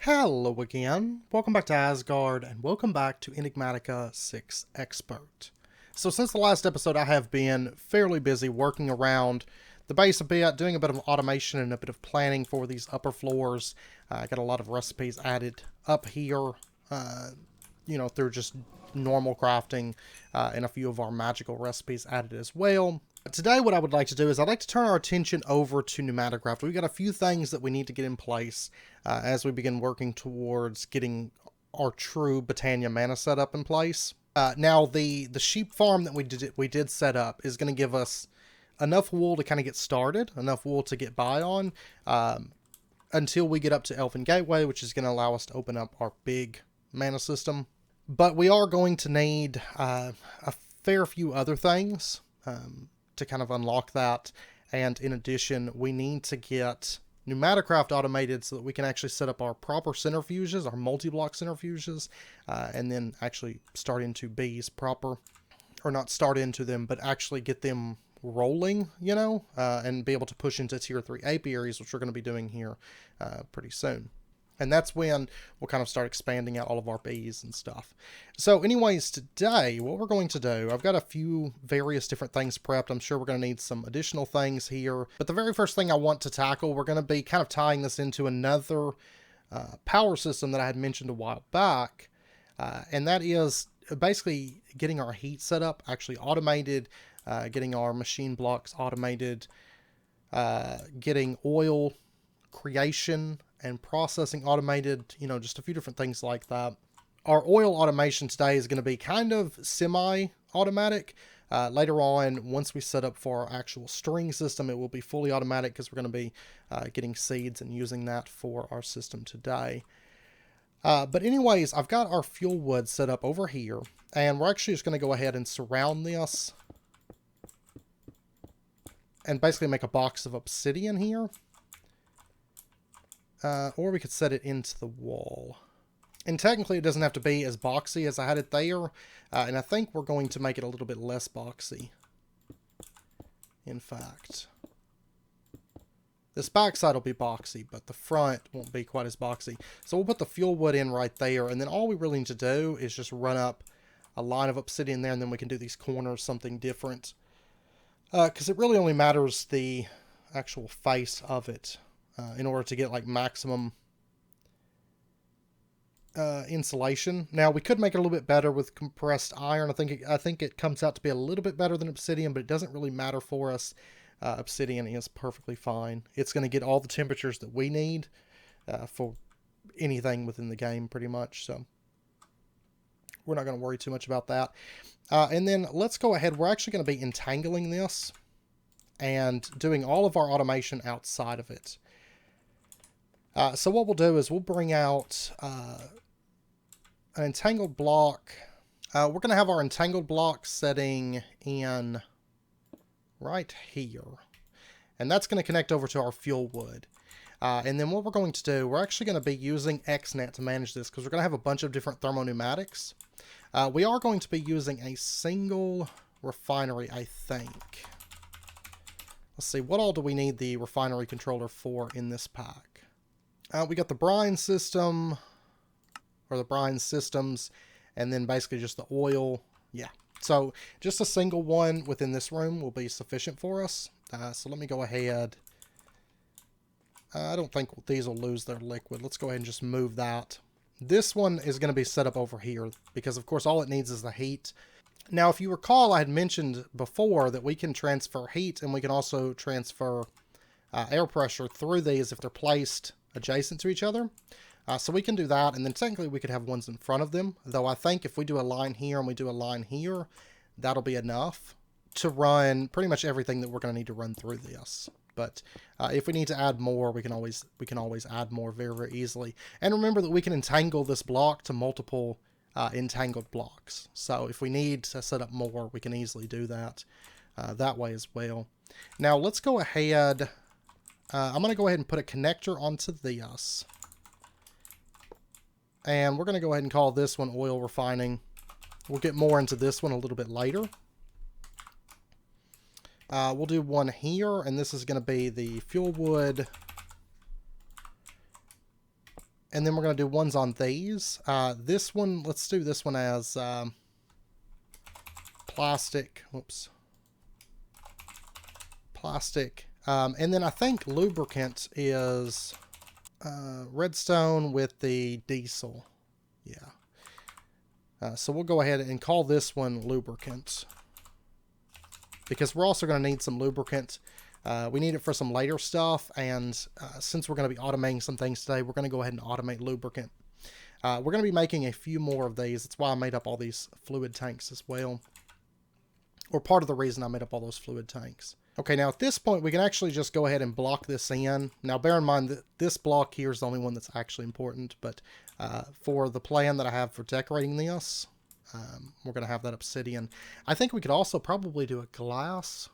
Hello again, welcome back to Asgard, and welcome back to Enigmatica 6 Expert. So since the last episode I have been fairly busy working around the base a bit, doing a bit of automation and a bit of planning for these upper floors. I got a lot of recipes added up here, through just normal crafting, and a few of our magical recipes added as well. Today what I would like to do is I'd like to turn our attention over to Pneumaticraft. We've got a few things that we need to get in place as we begin working towards getting our true Britannia mana setup in place. Now the sheep farm that we did set up is going to give us enough wool to kind of get started, enough wool to get by on, until we get up to Elven Gateway, which is going to allow us to open up our big mana system. But we are going to need a fair few other things to kind of unlock that. And in addition, we need to get Pneumaticraft automated so that we can actually set up our proper centrifuges, our multi-block centrifuges, and then actually start into bees proper, or not start into them, but actually get them rolling, and be able to push into tier 3 apiaries, which we're going to be doing here pretty soon. And that's when we'll kind of start expanding out all of our bees and stuff. So anyways, today, what we're going to do, I've got a few various different things prepped. I'm sure we're going to need some additional things here. But the very first thing I want to tackle, we're going to be kind of tying this into another power system that I had mentioned a while back. And that is basically getting our heat set up, actually automated, getting our machine blocks automated, getting oil creation and processing automated, just a few different things like that. Our oil automation today is going to be kind of semi-automatic. Later on, once we set up for our actual string system, it will be fully automatic because we're going to be getting seeds and using that for our system today. But anyways, I've got our fuel wood set up over here, and we're actually just going to go ahead and surround this and basically make a box of obsidian here. Or we could set it into the wall. And technically it doesn't have to be as boxy as I had it there. And I think we're going to make it a little bit less boxy. In fact. This backside will be boxy, but the front won't be quite as boxy. So we'll put the fuel wood in right there. And then all we really need to do is just run up a line of obsidian there. And then we can do these corners something different. Because it really only matters the actual face of it. In order to get like maximum insulation. Now we could make it a little bit better with compressed iron. I think it comes out to be a little bit better than obsidian, but it doesn't really matter for us. Obsidian is perfectly fine. It's going to get all the temperatures that we need for anything within the game pretty much. So we're not going to worry too much about that. And then let's go ahead. We're actually going to be entangling this and doing all of our automation outside of it. So what we'll do is we'll bring out an entangled block. We're going to have our entangled block setting in right here. And that's going to connect over to our fuel wood. And then what we're going to do, we're actually going to be using XNet to manage this because we're going to have a bunch of different thermopneumatics. We are going to be using a single refinery, I think. Let's see, what all do we need the refinery controller for in this pack? We got the brine system, or the brine systems, and then basically just the oil. Yeah, so just a single one within this room will be sufficient for us. So let me go ahead. I don't think these will lose their liquid. Let's go ahead and just move that. This one is going to be set up over here because, of course, all it needs is the heat. Now, if you recall, I had mentioned before that we can transfer heat and we can also transfer air pressure through these if they're placed adjacent to each other. So we can do that, and then technically we could have ones in front of them, though I think if we do a line here and we do a line here, that'll be enough to run pretty much everything that we're going to need to run through this. But if we need to add more, we can always add more very, very easily. And remember that we can entangle this block to multiple entangled blocks. So if we need to set up more, we can easily do that that way as well. Now let's go ahead. I'm going to go ahead and put a connector onto this. And we're going to go ahead and call this one oil refining. We'll get more into this one a little bit later. We'll do one here, and this is going to be the fuel wood. And then we're going to do ones on these. This one, let's do this one as plastic. Whoops. Plastic. And then I think lubricant is redstone with the diesel. Yeah. So we'll go ahead and call this one lubricant, because we're also going to need some lubricant. We need it for some later stuff, and since we're going to be automating some things today, we're going to go ahead and automate lubricant. We're going to be making a few more of these. That's why I made up all these fluid tanks as well, or part of the reason I made up all those fluid tanks. Okay, now at this point, we can actually just go ahead and block this in. Now, bear in mind that this block here is the only one that's actually important, but for the plan that I have for decorating this, we're going to have that obsidian. I think we could also probably do a glass,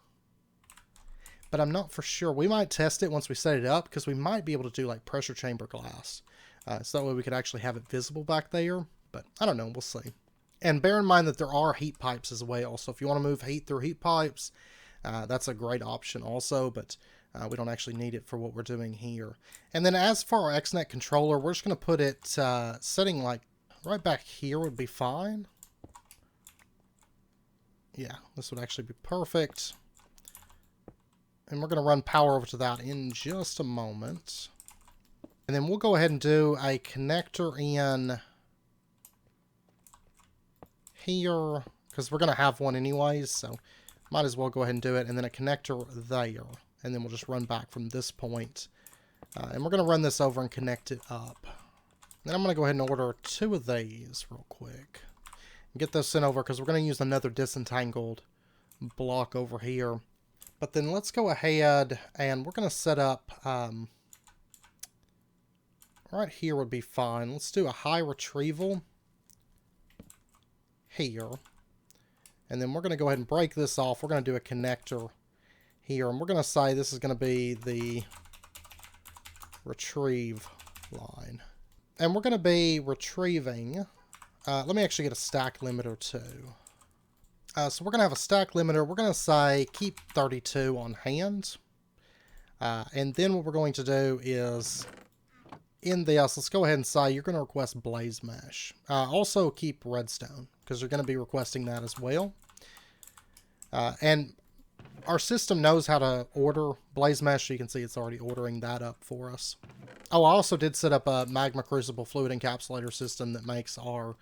but I'm not for sure. We might test it once we set it up, because we might be able to do like pressure chamber glass. So that way we could actually have it visible back there, but I don't know, we'll see. And bear in mind that there are heat pipes as well, so if you want to move heat through heat pipes, that's a great option also, but we don't actually need it for what we're doing here. And then as for our XNet controller, we're just going to put it setting like right back here would be fine. Yeah, this would actually be perfect. And we're going to run power over to that in just a moment. And then we'll go ahead and do a connector in here, because we're going to have one anyways, so might as well go ahead and do it. And then a connector there. And then we'll just run back from this point. And we're going to run this over and connect it up. Then I'm going to go ahead and order 2 of these real quick. And get those sent over, because we're going to use another disentangled block over here. But then let's go ahead and we're going to set up, right here would be fine. Let's do a high retrieval here. And then we're going to go ahead and break this off. We're going to do a connector here. And we're going to say this is going to be the retrieve line. And we're going to be retrieving. Let me actually get a stack limiter too. So we're going to have a stack limiter. We're going to say keep 32 on hand. And then what we're going to do is in this, let's go ahead and say you're going to request blaze mesh. Also keep redstone, because you're going to be requesting that as well. And our system knows how to order blaze mesh, so you can see it's already ordering that up for us. Oh, I also did set up a magma crucible fluid encapsulator system that makes our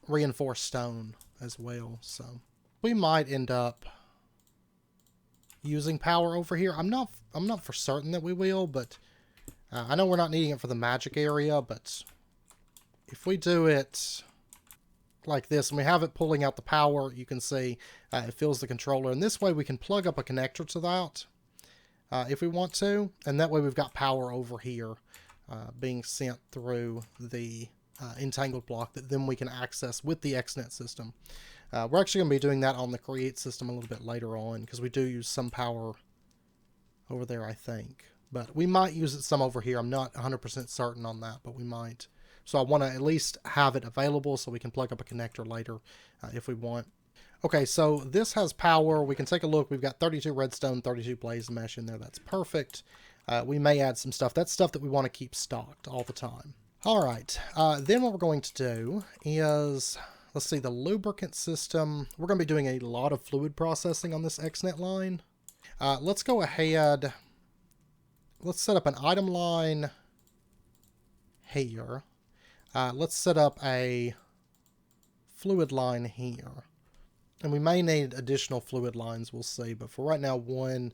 reinforced stone as well, so we might end up using power over here. I'm not for certain that we will, but I know we're not needing it for the magic area. But if we do it like this and we have it pulling out the power, you can see it fills the controller, and this way we can plug up a connector to that if we want to, and that way we've got power over here being sent through the entangled block that then we can access with the XNet system. We're actually going to be doing that on the create system a little bit later on, because we do use some power over there, I think. But we might use it some over here. I'm not 100% certain on that, but we might. So I want to at least have it available so we can plug up a connector later if we want. Okay, so this has power. We can take a look. We've got 32 redstone, 32 blaze mesh in there. That's perfect. We may add some stuff. That's stuff that we want to keep stocked all the time. All right, then what we're going to do is, let's see, the lubricant system. We're going to be doing a lot of fluid processing on this XNet line. Let's go ahead. Let's set up an item line here. Let's set up a fluid line here. And we may need additional fluid lines, we'll see. But for right now, one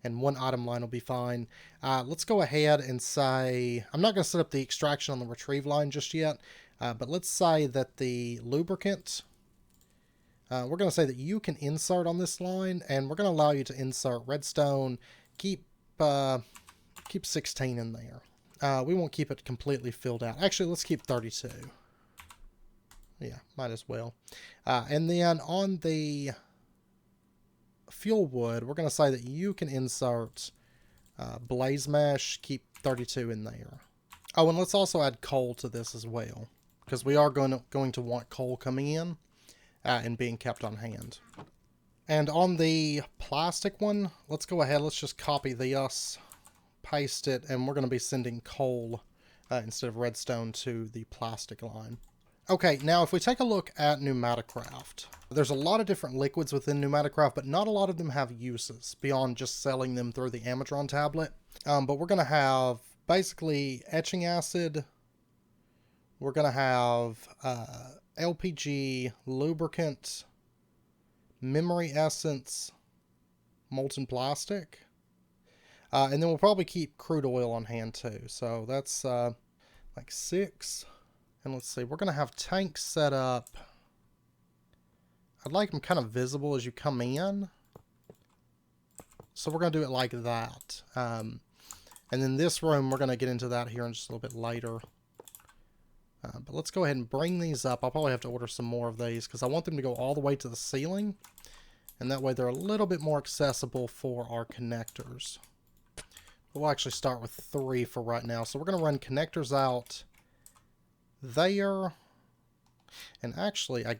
item line will be fine. Let's go ahead and say, I'm not going to set up the extraction on the retrieve line just yet, but let's say that the lubricant, we're going to say that you can insert on this line, and we're going to allow you to insert redstone. Keep 16 in there. We won't keep it completely filled out. Actually, let's keep 32. Yeah, might as well. And then on the fuel wood, we're going to say that you can insert blaze mesh, keep 32 in there. Oh, and let's also add coal to this as well, because we are going to want coal coming in and being kept on hand. And on the plastic one, let's go ahead, let's just copy this, paste it, and we're going to be sending coal instead of redstone to the plastic line. Okay, now if we take a look at Pneumaticraft, there's a lot of different liquids within Pneumaticraft, but not a lot of them have uses beyond just selling them through the Amatron tablet. But we're going to have basically etching acid, we're going to have LPG, lubricant, memory essence, molten plastic, and then we'll probably keep crude oil on hand too. So that's like 6. And let's see, we're going to have tanks set up. I'd like them kind of visible as you come in. So we're going to do it like that. And then this room, we're going to get into that here in just a little bit later. But let's go ahead and bring these up. I'll probably have to order some more of these because I want them to go all the way to the ceiling. And that way they're a little bit more accessible for our connectors. We'll actually start with 3 for right now. So we're going to run connectors out there. And actually, I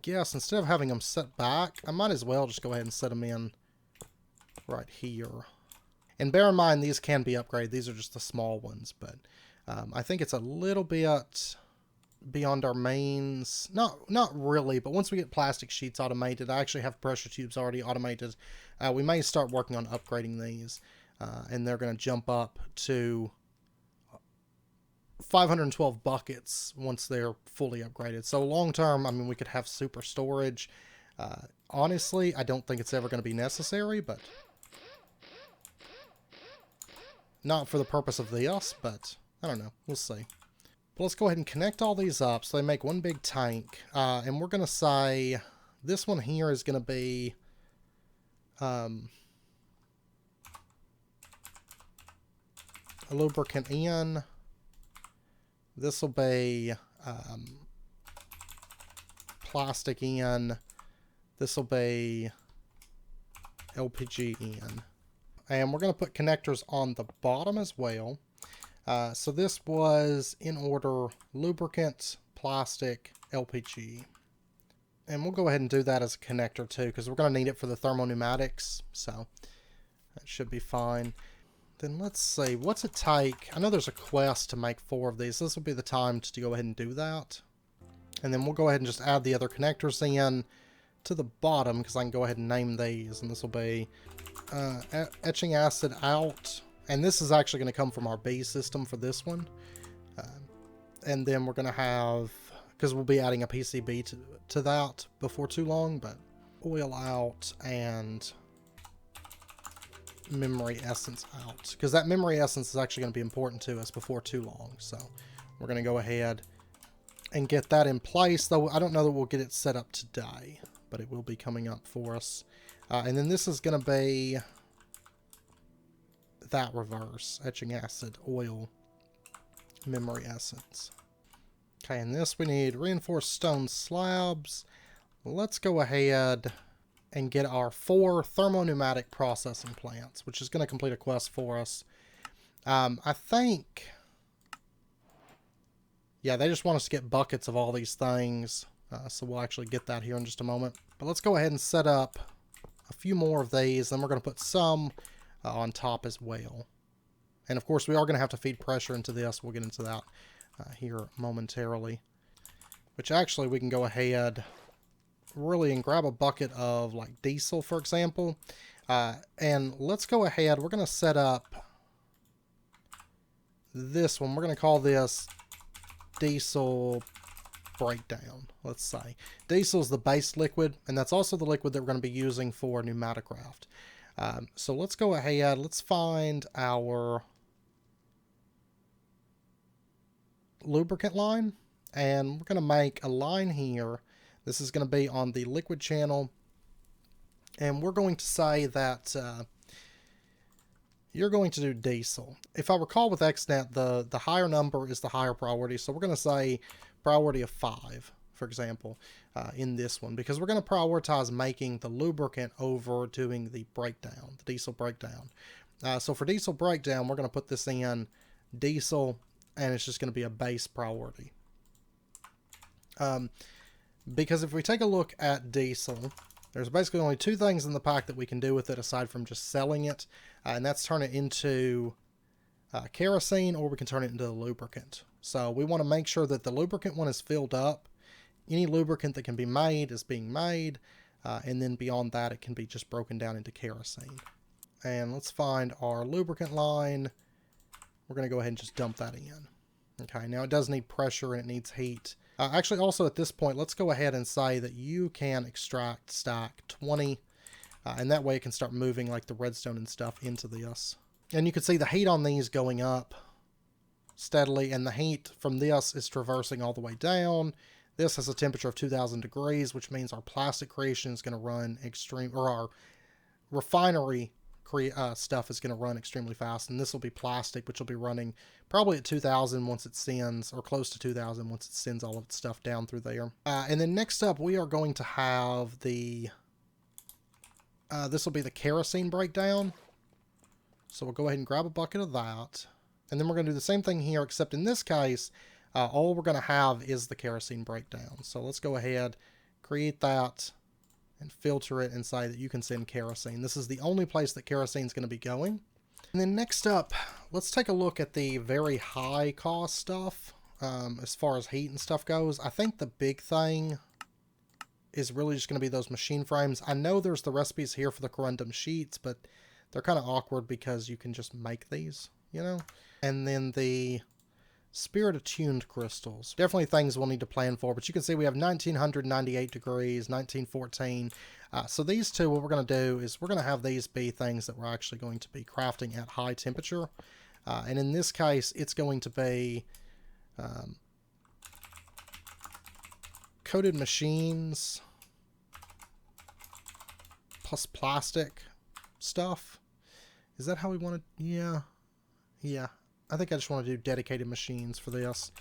guess instead of having them set back, I might as well just go ahead and set them in right here. And bear in mind, these can be upgraded. These are just the small ones, but I think it's a little bit beyond our mains. Not really, but once we get plastic sheets automated, I actually have pressure tubes already automated. We may start working on upgrading these, and they're going to jump up to 512 buckets once they're fully upgraded. So long term, I mean, we could have super storage. Honestly, I don't think it's ever going to be necessary, but not for the purpose of this, but I don't know. We'll see. But let's go ahead and connect all these up so they make one big tank. And we're going to say this one here is going to be a lubricant in. This will be plastic in. This will be LPG in. And we're going to put connectors on the bottom as well. So this was in order lubricant, plastic, LPG. And we'll go ahead and do that as a connector too, because we're going to need it for the thermopneumatics. So that should be fine. Then let's see, what's it take? I know there's a quest to make 4 of these. This will be the time to go ahead and do that. And then we'll go ahead and just add the other connectors in to the bottom, because I can go ahead and name these. And this will be etching acid out. And this is actually going to come from our B system for this one. And then we're going to have, because we'll be adding a PCB to that before too long, but oil out and memory essence out, because that memory essence is actually going to be important to us before too long. So we're going to go ahead and get that in place, though I don't know that we'll get it set up today, but it will be coming up for us. And then this is going to be that reverse, etching acid, oil, memory essence. Okay, and this we need reinforced stone slabs. Let's go ahead and get our 4 thermopneumatic processing plants, which is going to complete a quest for us. I think, yeah, they just want us to get buckets of all these things, so we'll actually get that here in just a moment. But let's go ahead and set up a few more of these, then we're going to put some on top as well. And of course, we are going to have to feed pressure into this. We'll get into that here momentarily. Which actually, we can go ahead really and grab a bucket of like diesel, for example. And let's go ahead. We're going to set up this one. We're going to call this diesel breakdown, let's say. Diesel is the base liquid, and that's also the liquid that we're going to be using for Pneumaticraft. So let's go ahead. Let's find our lubricant line, and we're going to make a line here. This is going to be on the liquid channel, and we're going to say that you're going to do diesel. If I recall with XNet, the higher number is the higher priority, so we're going to say priority of 5, for example, in this one, because we're going to prioritize making the lubricant over doing the breakdown, the diesel breakdown. So for diesel breakdown, we're going to put this in diesel, and it's just going to be a base priority. Because if we take a look at diesel, there's basically only 2 things in the pack that we can do with it aside from just selling it, and that's turn it into kerosene, or we can turn it into a lubricant. So we want to make sure that the lubricant one is filled up. Any lubricant that can be made is being made, and then beyond that it can be just broken down into kerosene. And let's find our lubricant line. We're going to go ahead and just dump that in. Okay, now it does need pressure and it needs heat. Actually, also at this point, let's go ahead and say that you can extract stack 20, and that way it can start moving like the redstone and stuff into this. And you can see the heat on these going up steadily, and the heat from this is traversing all the way down. This has a temperature of 2000 degrees, which means our plastic creation is going to run extreme, or our refinery stuff is going to run extremely fast, and this will be plastic, which will be running probably at 2000 once it sends, or close to 2000 once it sends all of its stuff down through there. And then next up, we are going to have the this will be the kerosene breakdown. So we'll go ahead and grab a bucket of that, and then we're going to do the same thing here, except in this case, all we're going to have is the kerosene breakdown. So let's go ahead, create that, and filter it and say that you can send kerosene. This is the only place that kerosene is going to be going. And then next up, let's take a look at the very high cost stuff as far as heat and stuff goes. I think the big thing is really just going to be those machine frames. I know there's the recipes here for the corundum sheets, but they're kind of awkward because you can just make these, you know? And then the spirit attuned crystals. Definitely things we'll need to plan for, but you can see we have 1998 degrees, 1914. So these two, what we're going to do is we're going to have these be things that we're actually going to be crafting at high temperature. And in this case, it's going to be coated machines plus plastic stuff. Is that how we want to? Yeah. I think I just want to do dedicated machines for this.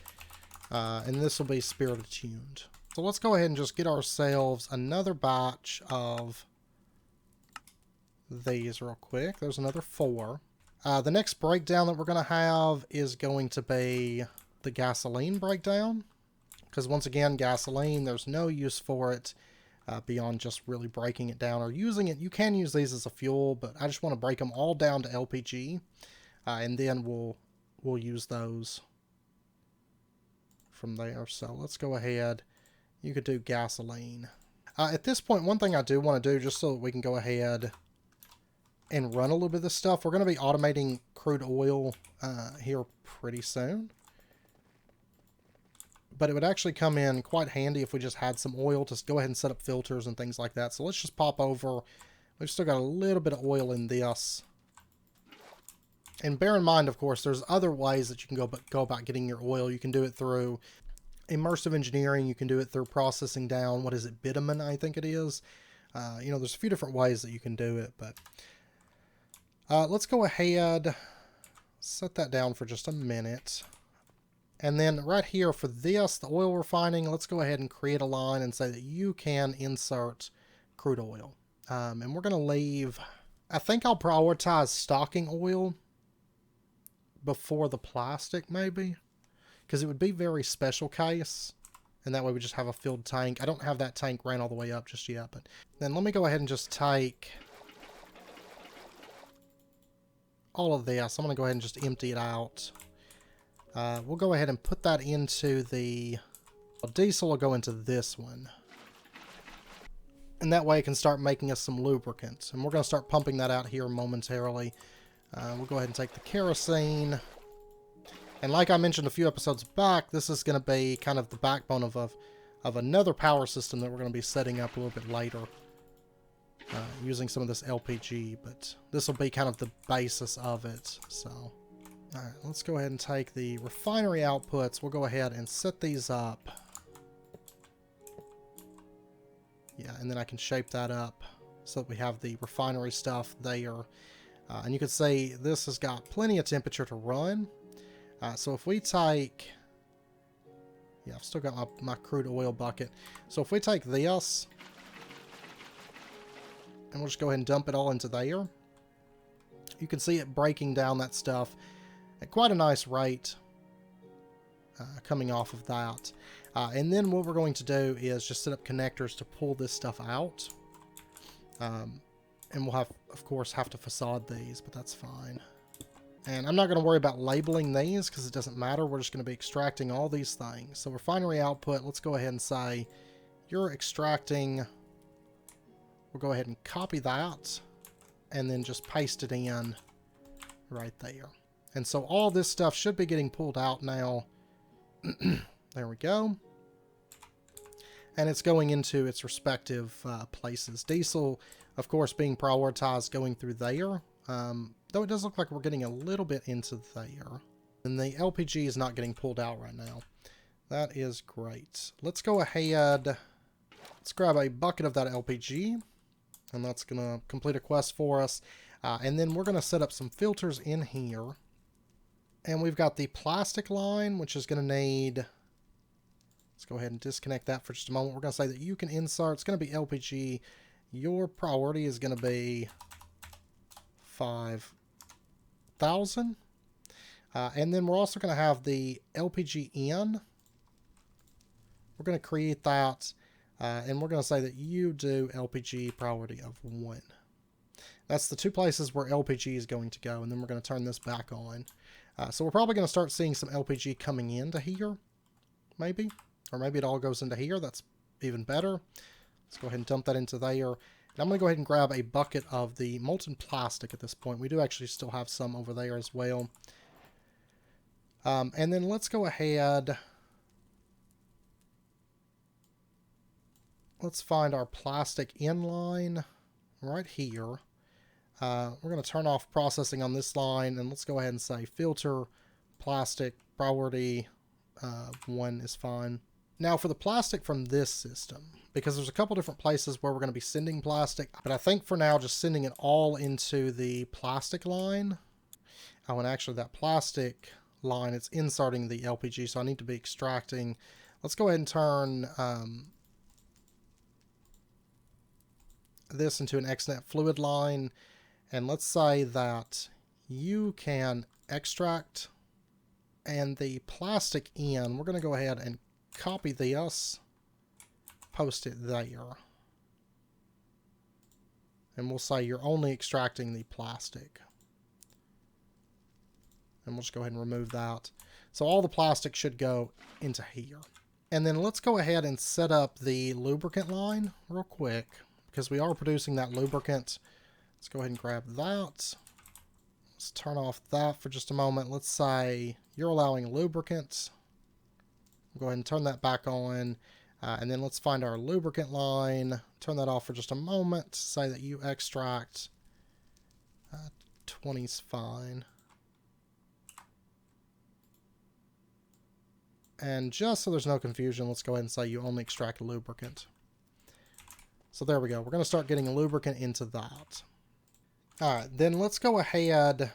And this will be spirit attuned. So let's go ahead and just get ourselves another batch of these real quick. There's another 4. The next breakdown that we're going to have is going to be the gasoline breakdown. Because once again, gasoline, there's no use for it beyond just really breaking it down or using it. You can use these as a fuel, but I just want to break them all down to LPG. And then we'll use those from there. So let's go ahead. You could do gasoline. At this point, one thing I do want to do, just so that we can go ahead and run a little bit of this stuff, we're going to be automating crude oil here pretty soon. But it would actually come in quite handy if we just had some oil to go ahead and set up filters and things like that. So let's just pop over. We've still got a little bit of oil in this. And bear in mind, of course, there's other ways that you can go about getting your oil. You can do it through immersive engineering. You can do it through processing down, what is it, bitumen, I think it is. You know, there's a few different ways that you can do it. But let's go ahead, set that down for just a minute. And then right here for this, the oil refining, let's go ahead and create a line and say that you can insert crude oil. And we're going to leave, I think I'll prioritize stocking oil before the plastic, maybe, because it would be very special case, and that way we just have a filled tank. I don't have that tank ran all the way up just yet, but then let me go ahead and just take all of this. I'm going to go ahead and just empty it out. We'll go ahead and put that into the diesel. Will go into this one, and that way it can start making us some lubricants, and we're going to start pumping that out here momentarily. We'll go ahead and take the kerosene, and like I mentioned a few episodes back, this is going to be kind of the backbone of another power system that we're going to be setting up a little bit later, using some of this LPG, but this will be kind of the basis of it. So alright, let's go ahead and take the refinery outputs. We'll go ahead and set these up. Yeah, and then I can shape that up so that we have the refinery stuff there. And you can see this has got plenty of temperature to run. So if we take... Yeah, I've still got my crude oil bucket. So if we take this, and we'll just go ahead and dump it all into there, you can see it breaking down that stuff at quite a nice rate coming off of that. And then what we're going to do is just set up connectors to pull this stuff out. And we'll have, of course, have to facade these, but that's fine. And I'm not going to worry about labeling these because it doesn't matter. We're just going to be extracting all these things. So refinery output, let's go ahead and say you're extracting. We'll go ahead and copy that and then just paste it in right there. And so all this stuff should be getting pulled out now. There we go. And it's going into its respective places. Diesel, of course, being prioritized going through there. Though it does look like we're getting a little bit into there. And the LPG is not getting pulled out right now. That is great. Let's go ahead. Let's grab a bucket of that LPG. And that's going to complete a quest for us. And then we're going to set up some filters in here. And we've got the plastic line, which is going to need... Let's go ahead and disconnect that for just a moment. We're going to say that you can insert. It's going to be LPG. Your priority is going to be 5,000. And then we're also going to have the LPG in. We're going to create that. And we're going to say that you do LPG priority of 1. That's the 2 places where LPG is going to go. And then we're going to turn this back on. So we're probably going to start seeing some LPG coming into here. Maybe. Or maybe it all goes into here. That's even better. Let's go ahead and dump that into there. And I'm going to go ahead and grab a bucket of the molten plastic at this point. We do actually still have some over there as well. And then let's go ahead. Let's find our plastic inline right here. We're going to turn off processing on this line. And let's go ahead and say filter plastic priority 1 is fine. Now for the plastic from this system, because there's a couple different places where we're going to be sending plastic, but I think for now just sending it all into the plastic line. Oh, and actually that plastic line, it's inserting the LPG, so I need to be extracting. Let's go ahead and turn this into an XNet fluid line, and let's say that you can extract, and the plastic in, we're going to go ahead and copy this, post it there. And we'll say you're only extracting the plastic. And we'll just go ahead and remove that. So all the plastic should go into here. And then let's go ahead and set up the lubricant line real quick, because we are producing that lubricant. Let's go ahead and grab that. Let's turn off that for just a moment. Let's say you're allowing lubricants. Go ahead and turn that back on. And then let's find our lubricant line. Turn that off for just a moment. Say that you extract 20's fine. And just so there's no confusion, let's go ahead and say you only extract lubricant. So there we go. We're going to start getting lubricant into that. Alright, then let's go ahead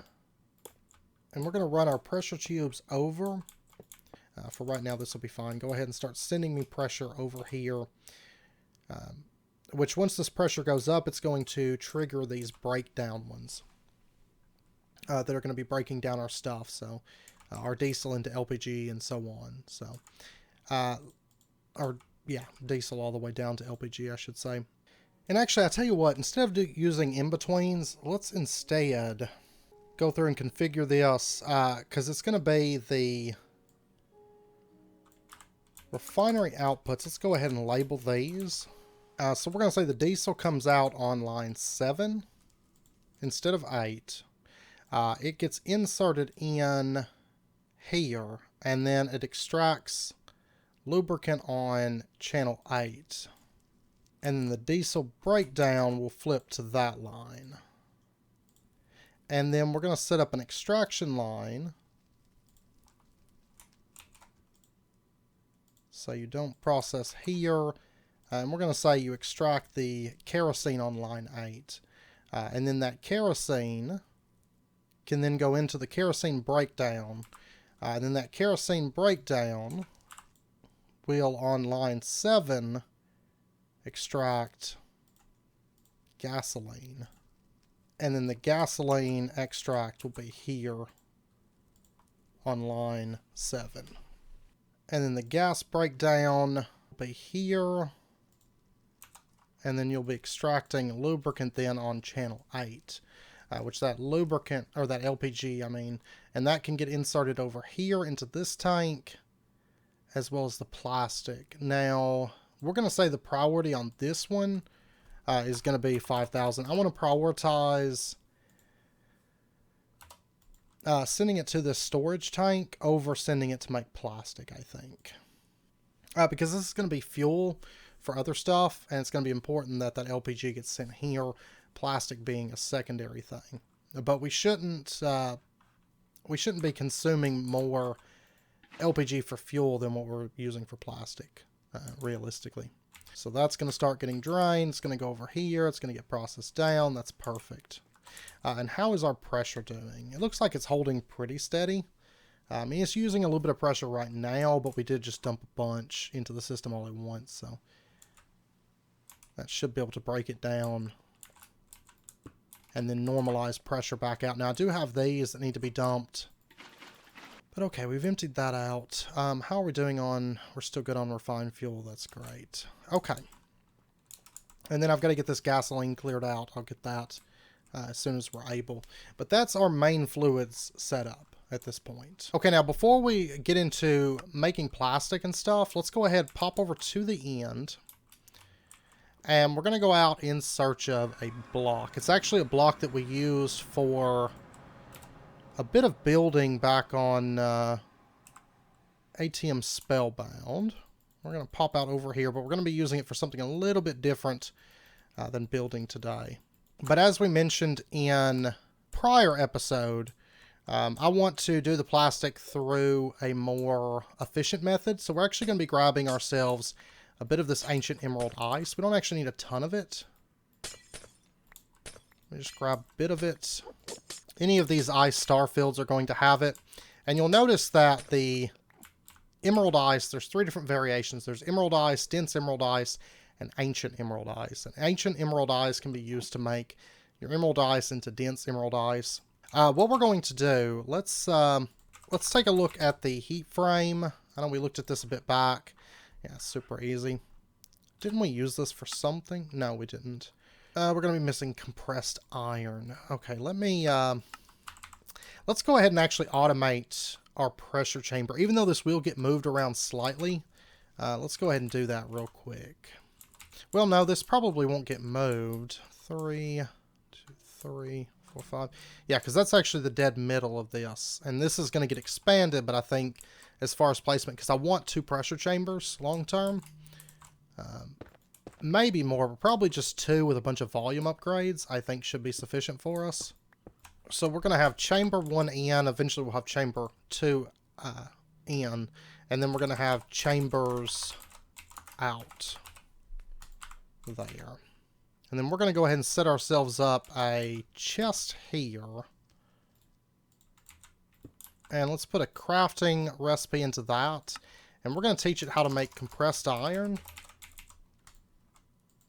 and we're going to run our pressure tubes over. For right now, this will be fine. Go ahead and start sending me pressure over here. Which, once this pressure goes up, it's going to trigger these breakdown ones. That are going to be breaking down our stuff. So, our diesel into LPG and so on. So, diesel all the way down to LPG, I should say. And actually, I tell you what, instead of using in-betweens, let's instead go through and configure this. Because it's going to be the refinery outputs. Let's go ahead and label these. So we're going to say the diesel comes out on line 7 instead of 8. It gets inserted in here, and then it extracts lubricant on channel 8. And then the diesel breakdown will flip to that line. And then we're going to set up an extraction line. So you don't process here. And we're going to say you extract the kerosene on line 8. And then that kerosene can then go into the kerosene breakdown. And then that kerosene breakdown will, on line 7, extract gasoline. And then the gasoline extract will be here on line 7. And then the gas breakdown will be here. And then you'll be extracting lubricant then on channel 8. which that lubricant, or that LPG, I mean, and that can get inserted over here into this tank, as well as the plastic. Now, we're going to say the priority on this one is going to be 5,000. I want to prioritize sending it to the storage tank over sending it to make plastic, I think. Because this is going to be fuel for other stuff, and it's going to be important that that LPG gets sent here, plastic being a secondary thing. But we shouldn't be consuming more LPG for fuel than what we're using for plastic, realistically. So that's going to start getting drained. It's going to go over here. It's going to get processed down. That's perfect. And how is our pressure doing? It looks like it's holding pretty steady. I mean, it's using a little bit of pressure right now, but we did just dump a bunch into the system all at once, so that should be able to break it down and then normalize pressure back out. Now, I do have these that need to be dumped, but okay, we've emptied that out. How are we doing on... We're still good on refined fuel. That's great. Okay. And then I've got to get this gasoline cleared out. I'll get that as soon as we're able. But that's our main fluids setup at this point. Okay, now before we get into making plastic and stuff, let's go ahead and pop over to the end. And we're going to go out in search of a block. It's actually a block that we used for a bit of building back on ATM Spellbound. We're going to pop out over here, but we're going to be using it for something a little bit different than building today. But as we mentioned in prior episode, I want to do the plastic through a more efficient method. So we're actually going to be grabbing ourselves a bit of this ancient emerald ice. We don't actually need a ton of it. We just grab a bit of it. Any of these ice star fields are going to have it. And you'll notice that the emerald ice, there's 3 different variations. There's emerald ice, dense emerald ice, and ancient emerald ice. And ancient emerald ice can be used to make your emerald ice into dense emerald ice. What we're going to do, let's take a look at the heat frame. I know we looked at this a bit back. Yeah, super easy. Didn't we use this for something? No, we didn't. We're going to be missing compressed iron. Okay, let's go ahead and actually automate our pressure chamber. Even though this will get moved around slightly, let's go ahead and do that real quick. Well, no, this probably won't get moved. 3, 2, 3, 4, 5. Yeah, because that's actually the dead middle of this. And this is going to get expanded, but I think as far as placement, because I want 2 pressure chambers long term. Maybe more, but probably just 2 with a bunch of volume upgrades, I think should be sufficient for us. So we're going to have chamber 1 in, eventually we'll have chamber 2 in, and then we're going to have chambers out there. And then we're going to go ahead and set ourselves up a chest here. And let's put a crafting recipe into that. And we're going to teach it how to make compressed iron.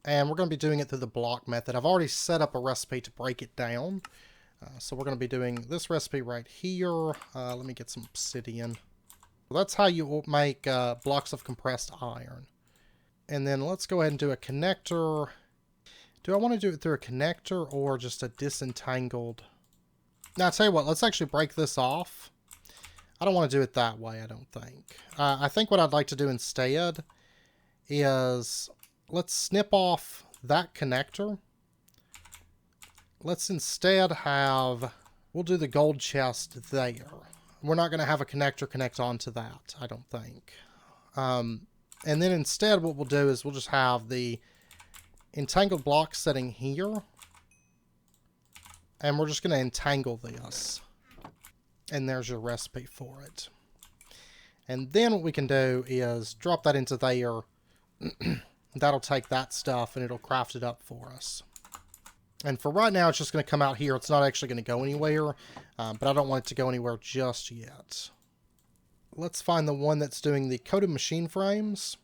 And we're going to be doing it through the block method. I've already set up a recipe to break it down. So we're going to be doing this recipe right here. Let me get some obsidian. That's how you make blocks of compressed iron. And then let's go ahead and do a connector. Do I want to do it through a connector or just a disentangled? Now, I'll tell you what, let's actually break this off. I don't want to do it that way, I don't think. I think what I'd like to do instead is let's snip off that connector. Let's instead have, we'll do the gold chest there. We're not going to have a connector connect onto that, I don't think. And then instead what we'll do is we'll just have the entangled block setting here. And we're just going to entangle this. And there's your recipe for it. And then what we can do is drop that into there. That'll take that stuff and it'll craft it up for us. And for right now, it's just going to come out here. It's not actually going to go anywhere. But I don't want it to go anywhere just yet. Let's find the one that's doing the coated machine frames.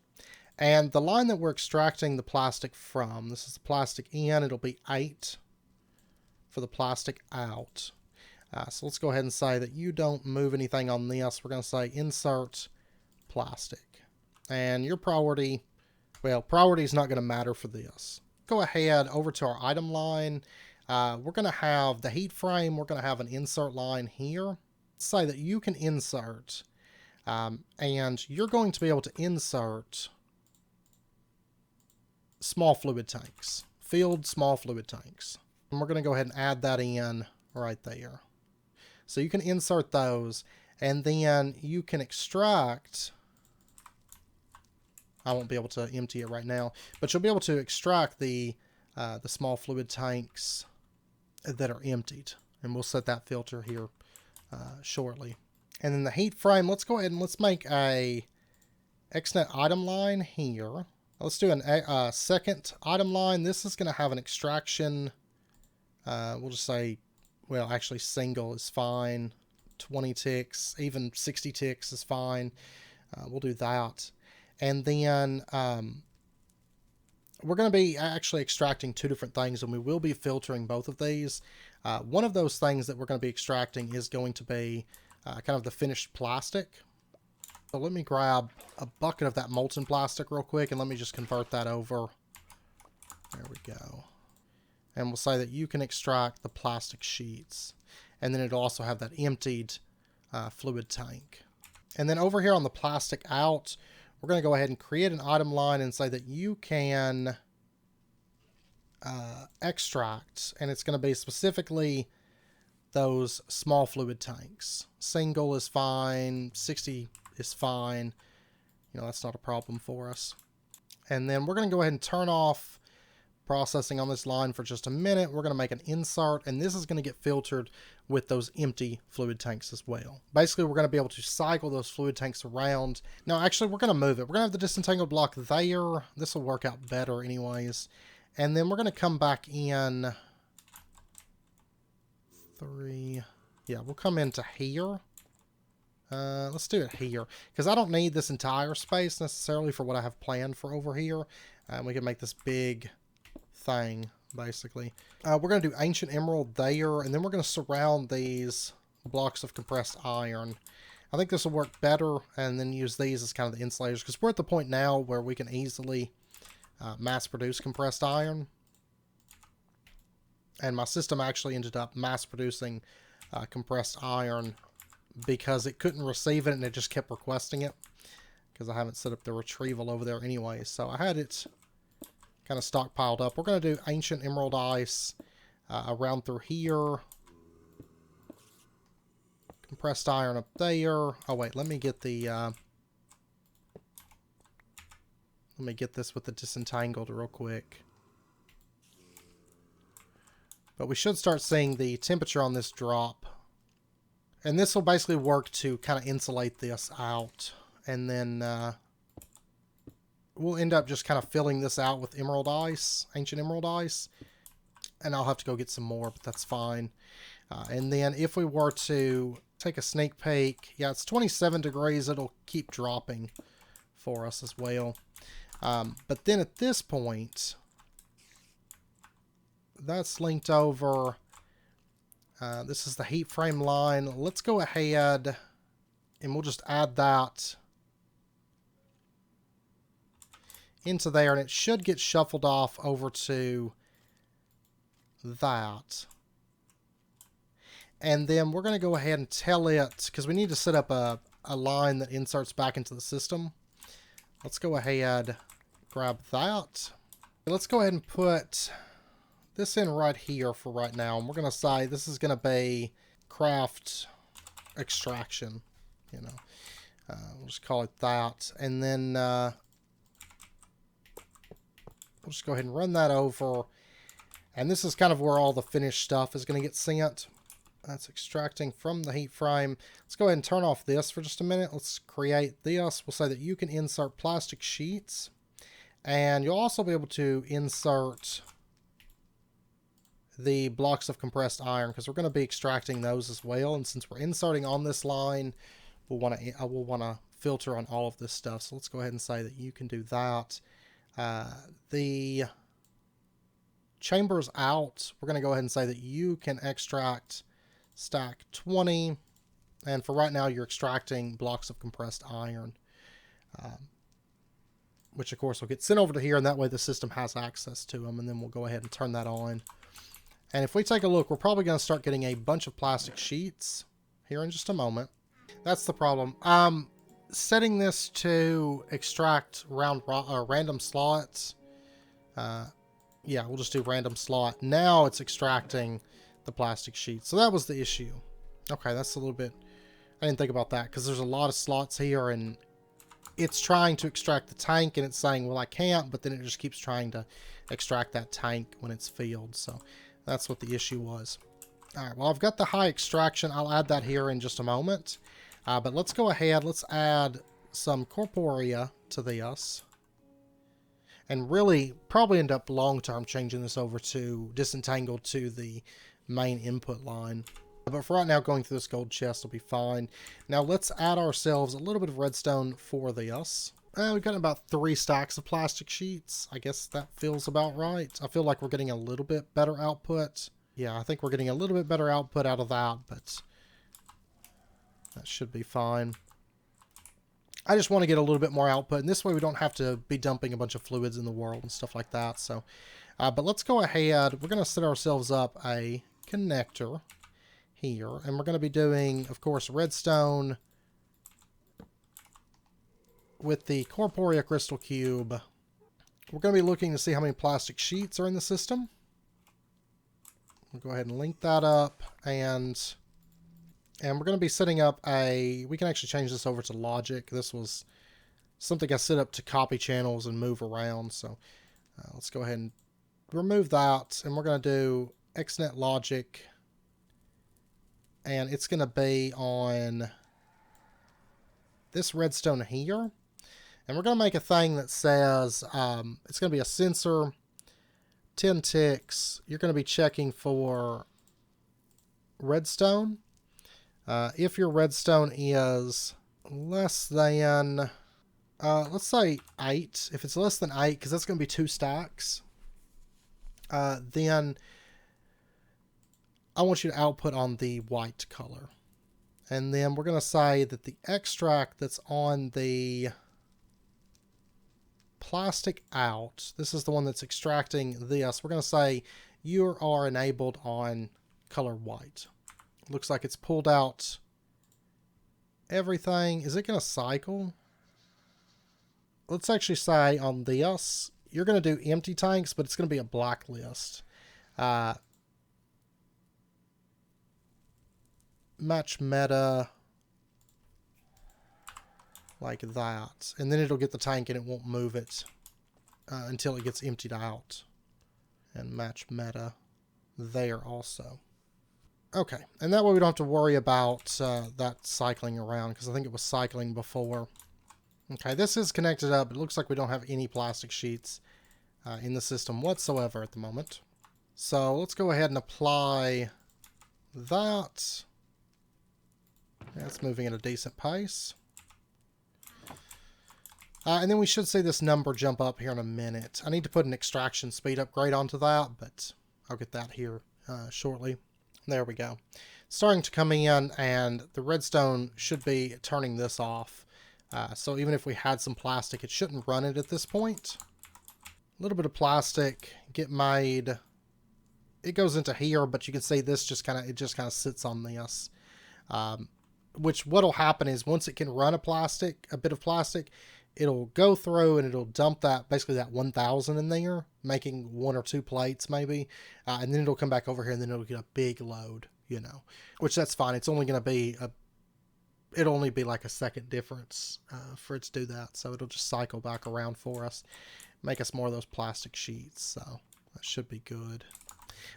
And the line that we're extracting the plastic from, this is the plastic in, it'll be 8 for the plastic out. So let's go ahead and say that you don't move anything on this. We're going to say insert plastic. And your priority, well, priority is not going to matter for this. Go ahead over to our item line. we're going to have the heat frame. We're going to have an insert line here. Say that you can insert, and you're going to be able to insert small fluid tanks, filled small fluid tanks. And we're going to go ahead and add that in right there. So you can insert those, and then you can extract. I won't be able to empty it right now, but you'll be able to extract the small fluid tanks that are emptied, and we'll set that filter here shortly. And then the heat frame, let's go ahead and let's make a XNet item line here. Let's do a second item line. This is going to have an extraction. We'll just say, well, actually single is fine. 20 ticks, even 60 ticks is fine. We'll do that. And then we're going to be actually extracting two different things, and we will be filtering both of these. One of those things that we're going to be extracting is going to be kind of the finished plastic. So let me grab a bucket of that molten plastic real quick, and let me just convert that over. There we go. And we'll say that you can extract the plastic sheets. And then it'll also have that emptied fluid tank. And then over here on the plastic out, we're going to go ahead and create an item line and say that you can extract, and it's going to be specifically those small fluid tanks. Single is fine, 60 is fine. You know, that's not a problem for us. And then we're going to go ahead and turn off processing on this line for just a minute. We're going to make an insert, and this is going to get filtered with those empty fluid tanks as well. Basically, we're going to be able to cycle those fluid tanks around. Now, actually, we're going to move it. We're going to have the disentangled block there. This will work out better anyways. And then we're going to come back in 3. Yeah, we'll come into here. Let's do it here, because I don't need this entire space necessarily for what I have planned for over here. We can make this big thing, basically. We're going to do ancient emerald there, and then we're going to surround these blocks of compressed iron. I think this will work better, and then use these as kind of the insulators, because we're at the point now where we can easily mass produce compressed iron. And my system actually ended up mass producing compressed iron because it couldn't receive it, and it just kept requesting it, because I haven't set up the retrieval over there anyway. So I had it kind of stockpiled up. We're going to do ancient emerald ice around through here. Compressed iron up there. Oh wait, let me get the let me get this with the disentangled real quick. But we should start seeing the temperature on this drop. And this will basically work to kind of insulate this out. And then we'll end up just kind of filling this out with emerald ice, ancient emerald ice. And I'll have to go get some more, but that's fine. And then if we were to take a sneak peek, yeah, it's 27 degrees. It'll keep dropping for us as well. But then at this point, that's linked over. This is the heat frame line. Let's go ahead and we'll just add that into there, and it should get shuffled off over to that. And then we're going to go ahead and tell it, because we need to set up a line that inserts back into the system. Let's go ahead, grab that. Let's go ahead and put this in right here for right now. And we're going to say this is going to be craft extraction, you know. We'll just call it that. And then we'll just go ahead and run that over. And this is kind of where all the finished stuff is going to get sent. That's extracting from the heat frame. Let's go ahead and turn off this for just a minute. Let's create this. We'll say that you can insert plastic sheets. And you'll also be able to insert the blocks of compressed iron, because we're going to be extracting those as well. And since we're inserting on this line, we'll want to filter on all of this stuff. So let's go ahead and say that you can do that. The chambers out, we're going to go ahead and say that you can extract stack 20. And for right now, you're extracting blocks of compressed iron, which of course will get sent over to here, and that way the system has access to them. And then we'll go ahead and turn that on. And if we take a look, we're probably going to start getting a bunch of plastic sheets here in just a moment. That's the problem. Setting this to extract random slots. Yeah, we'll just do random slot. Now it's extracting the plastic sheets. So that was the issue. Okay, that's a little bit... I didn't think about that because there's a lot of slots here and it's trying to extract the tank and it's saying, well, I can't, but then it just keeps trying to extract that tank when it's filled. So that's what the issue was. All right, well, I've got the high extraction. I'll add that here in just a moment. But let's go ahead. Let's add some corporea to this. And really probably end up long-term changing this over to disentangled to the main input line. But for right now, going through this gold chest will be fine. Now let's add ourselves a little bit of redstone for this. We've got about 3 stacks of plastic sheets. I guess that feels about right. I feel like we're getting a little bit better output. Yeah, I think we're getting a little bit better output out of that, but that should be fine. I just want to get a little bit more output, and this way we don't have to be dumping a bunch of fluids in the world and stuff like that. So, but let's go ahead. We're going to set ourselves up a connector here, and we're going to be doing, of course, redstone with the corporea crystal cube. We're going to be looking to see how many plastic sheets are in the system. We'll go ahead and link that up, and we're going to be setting up a... We can actually change this over to logic. This was something I set up to copy channels and move around. So let's go ahead and remove that. And we're going to do XNet logic. And it's going to be on this redstone here. And we're going to make a thing that says it's going to be a sensor, 10 ticks. You're going to be checking for redstone. If your redstone is less than, let's say 8, if it's less than 8, because that's going to be 2 stacks, then I want you to output on the white color. And then we're going to say that the extract that's on the plastic out, this is the one that's extracting this, we're going to say you are enabled on color white. Looks like it's pulled out everything. Is it going to cycle? Let's actually say on this, you're going to do empty tanks, but it's going to be a blacklist. Match meta like that. And then it'll get the tank and it won't move it until it gets emptied out. And match meta there also. Okay, and that way we don't have to worry about that cycling around, because I think it was cycling before. Okay, this is connected up. It looks like we don't have any plastic sheets in the system whatsoever at the moment. So let's go ahead and apply that. That's moving at a decent pace. And then we should see this number jump up here in a minute. I need to put an extraction speed upgrade onto that, but I'll get that here shortly. There we go. Starting to come in, and the redstone should be turning this off. So even if we had some plastic, it shouldn't run it at this point. A little bit of plastic get made. It goes into here, but you can see this just kind of sits on this. Which what'll happen is once it can run a bit of plastic, it'll go through and it'll dump that, basically that 1,000 in there, making 1 or 2 plates maybe, and then it'll come back over here and then it'll get a big load, you know, which that's fine. It's only going to be it'll only be like a second difference for it to do that, so it'll just cycle back around for us, make us more of those plastic sheets, so that should be good.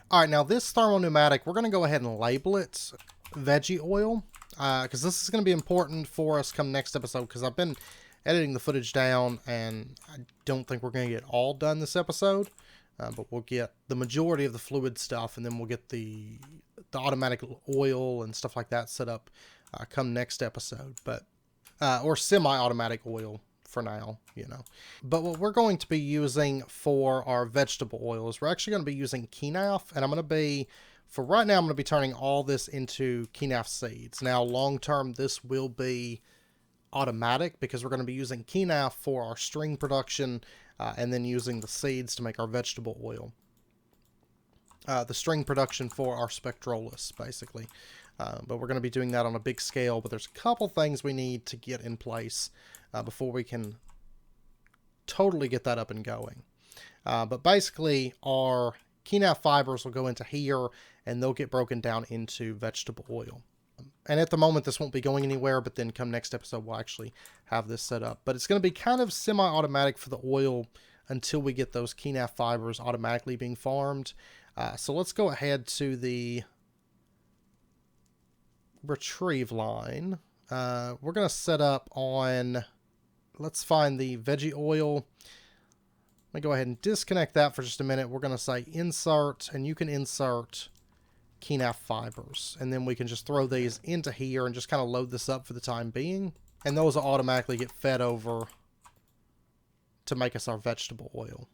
All right, now this thermal pneumatic, we're going to go ahead and label it veggie oil, because this is going to be important for us come next episode, because I've been editing the footage down, and I don't think we're going to get all done this episode, but we'll get the majority of the fluid stuff, and then we'll get the automatic oil and stuff like that set up come next episode, but or semi-automatic oil for now, you know. But what we're going to be using for our vegetable oils, we're actually going to be using quinaf, and for right now, I'm going to be turning all this into quinaf seeds. Now, long term, this will be automatic because we're going to be using quinaf for our string production and then using the seeds to make our vegetable oil. the string production for our spectrolis, basically. But we're going to be doing that on a big scale, but there's a couple things we need to get in place before we can totally get that up and going. But basically, our KNAF fibers will go into here, and they'll get broken down into vegetable oil. And at the moment, this won't be going anywhere, but then come next episode, we'll actually have this set up. But it's going to be kind of semi-automatic for the oil until we get those KNAF fibers automatically being farmed. So let's go ahead to the retrieve line. We're going to set up on, let's find the veggie oil. Let me go ahead and disconnect that for just a minute. We're going to say insert, and you can insert KNAF fibers. And then we can just throw these into here and just kind of load this up for the time being. And those will automatically get fed over to make us our vegetable oil.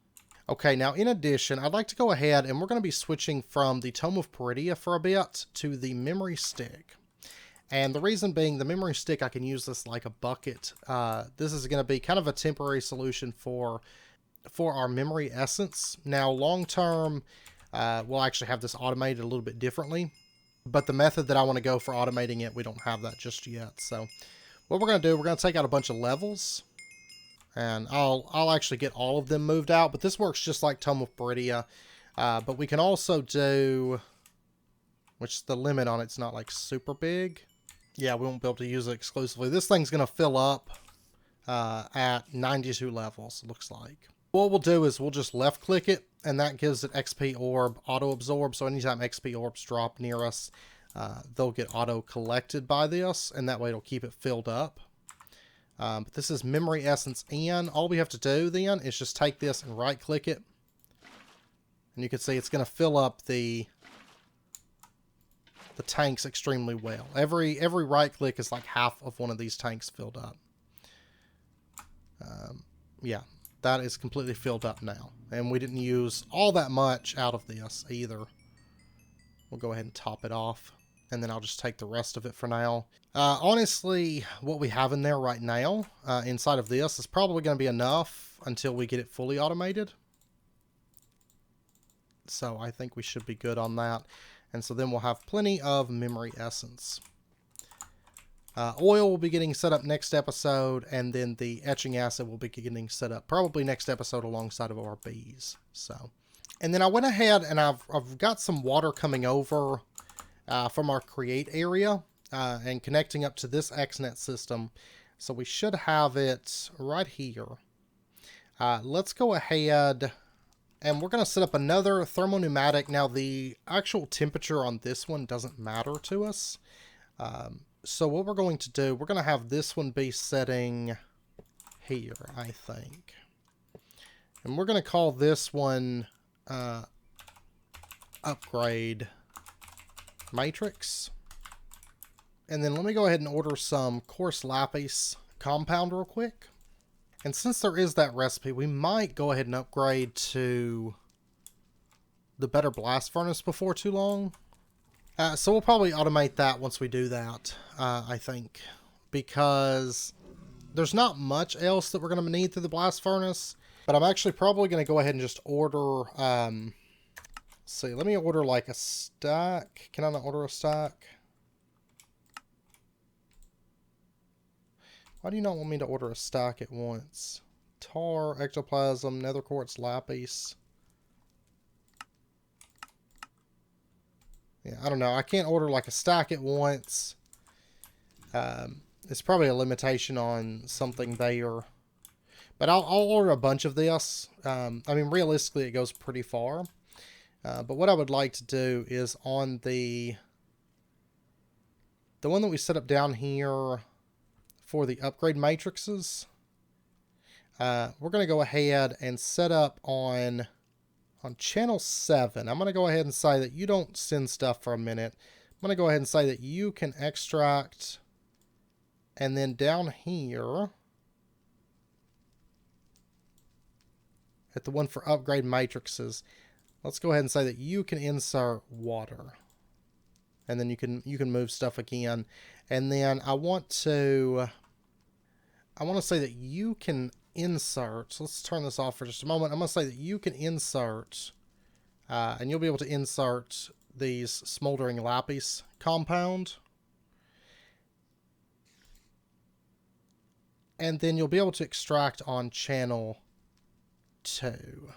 Okay, now in addition, I'd like to go ahead and we're going to be switching from the Tome of Peridia for a bit to the memory stick. And the reason being, the memory stick, I can use this like a bucket. This is going to be kind of a temporary solution for our memory essence. Now, long term, we'll actually have this automated a little bit differently. But the method that I want to go for automating it, we don't have that just yet. So what we're going to do, we're going to take out a bunch of levels. And I'll actually get all of them moved out. But this works just like Tome of Peridia. But we can also do, which the limit on it's not like super big. Yeah, we won't be able to use it exclusively. This thing's going to fill up at 92 levels, it looks like. What we'll do is we'll just left click it, and that gives it XP orb auto absorb. So anytime XP orbs drop near us, they'll get auto collected by this, and that way it'll keep it filled up. But this is memory essence in. All we have to do then is just take this and right click it, and you can see it's going to fill up the tanks extremely well. Every right click is like half of one of these tanks filled up. Yeah, that is completely filled up now. And we didn't use all that much out of this either. We'll go ahead and top it off. And then I'll just take the rest of it for now. Honestly, what we have in there right now, inside of this, is probably going to be enough until we get it fully automated. So I think we should be good on that. And so then we'll have plenty of memory essence. Oil will be getting set up next episode, and then the etching acid will be getting set up probably next episode alongside of our bees. So, and then I went ahead and I've got some water coming over from our create area and connecting up to this XNet system. So we should have it right here. Let's go ahead and we're going to set up another pneumatic. Now the actual temperature on this one doesn't matter to us. So what we're going to do, we're going to have this one be setting here, I think. And we're going to call this one upgrade matrix. And then let me go ahead and order some coarse lapis compound real quick. And since there is that recipe, we might go ahead and upgrade to the better blast furnace before too long. So we'll probably automate that once we do that, I think, because there's not much else that we're going to need through the blast furnace. But I'm actually probably going to go ahead and just order, let's see, let me order like a stack. Can I not order a stack? Why do you not want me to order a stack at once? Tar, ectoplasm, nether quartz, lapis. Yeah, I don't know. I can't order like a stack at once. It's probably a limitation on something there. But I'll order a bunch of this. I mean, realistically, it goes pretty far. But what I would like to do is on the one that we set up down here for the upgrade matrices, we're going to go ahead and set up on channel 7. I'm going to go ahead and say that you don't send stuff for a minute. I'm going to go ahead and say that you can extract, and then down here at the one for upgrade matrices, let's go ahead and say that you can insert water, and then you can move stuff again. And then I want to say that you can insert, so let's turn this off for just a moment. I'm going to say that you can insert And you'll be able to insert these smoldering lapis compound. And then you'll be able to extract on channel 2.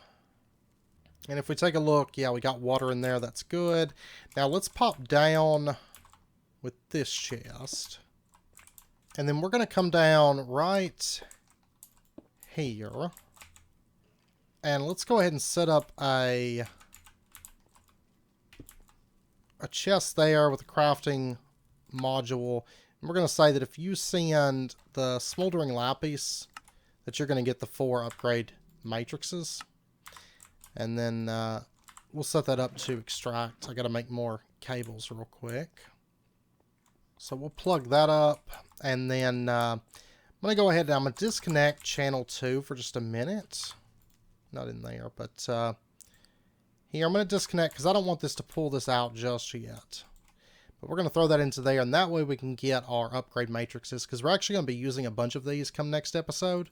And if we take a look, yeah, we got water in there. That's good. Now let's pop down with this chest. And then we're going to come down right here. And let's go ahead and set up a chest there with a crafting module. And we're going to say that if you send the smoldering lapis, that you're going to get the 4 upgrade matrices. And then we'll set that up to extract. I got to make more cables real quick. So we'll plug that up. And then I'm going to go ahead and I'm going to disconnect channel 2 for just a minute. Not in there, but here I'm going to disconnect because I don't want this to pull this out just yet. But we're going to throw that into there, and that way we can get our upgrade matrices, because we're actually going to be using a bunch of these come next episode.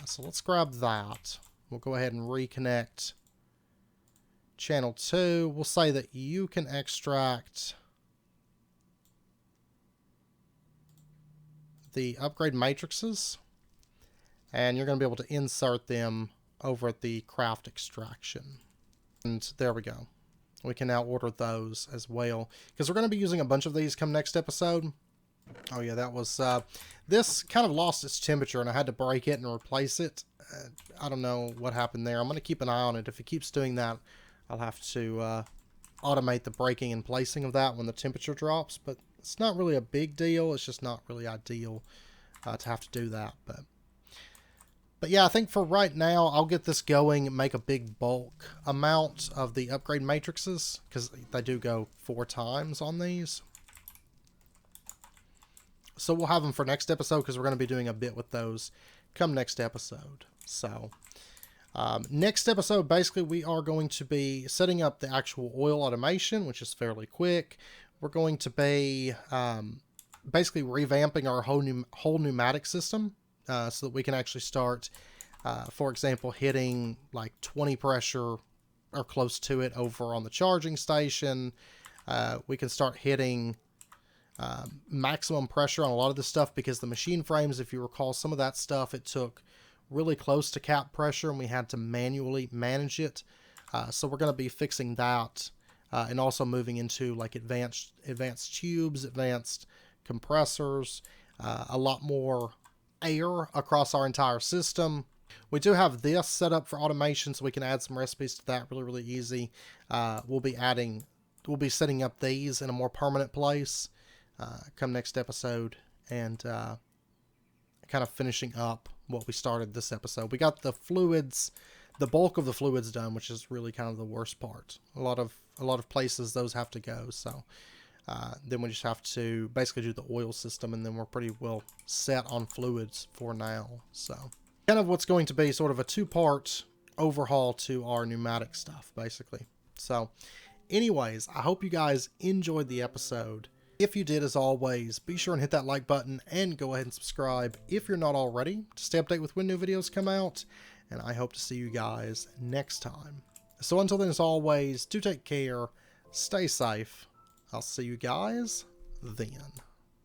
So let's grab that. We'll go ahead and reconnect channel 2. We'll say that you can extract the upgrade matrices, and you're going to be able to insert them over at the craft extraction. And there we go. We can now order those as well, because we're going to be using a bunch of these come next episode. Oh yeah, that was this kind of lost its temperature and I had to break it and replace it. I don't know what happened there. I'm going to keep an eye on it. If it keeps doing that, I'll have to automate the breaking and placing of that when the temperature drops, but it's not really a big deal. It's just not really ideal to have to do that. But yeah, I think for right now, I'll get this going and make a big bulk amount of the upgrade matrices, because they do go 4 times on these. So we'll have them for next episode, because we're going to be doing a bit with those come next episode. So next episode, basically, we are going to be setting up the actual oil automation, which is fairly quick. We're going to be basically revamping our whole pneumatic system. So that we can actually start, for example, hitting like 20 pressure or close to it over on the charging station. We can start hitting maximum pressure on a lot of this stuff, because the machine frames, if you recall, some of that stuff, it took really close to cap pressure and we had to manually manage it. So we're going to be fixing that and also moving into like advanced tubes, advanced compressors, a lot more air across our entire system. We do have this set up for automation, so we can add some recipes to that really easy. We'll be setting up these in a more permanent place come next episode, and kind of finishing up what we started this episode. We got the fluids, the bulk of the fluids done, which is really kind of the worst part. A lot of places those have to go, so then we just have to basically do the oil system, and then we're pretty well set on fluids for now. So kind of what's going to be sort of a 2-part overhaul to our pneumatic stuff, basically. So anyways, I hope you guys enjoyed the episode. If you did, as always, be sure and hit that like button and go ahead and subscribe if you're not already, to stay updated with when new videos come out. And I hope to see you guys next time. So until then, as always, do take care, stay safe. I'll see you guys then.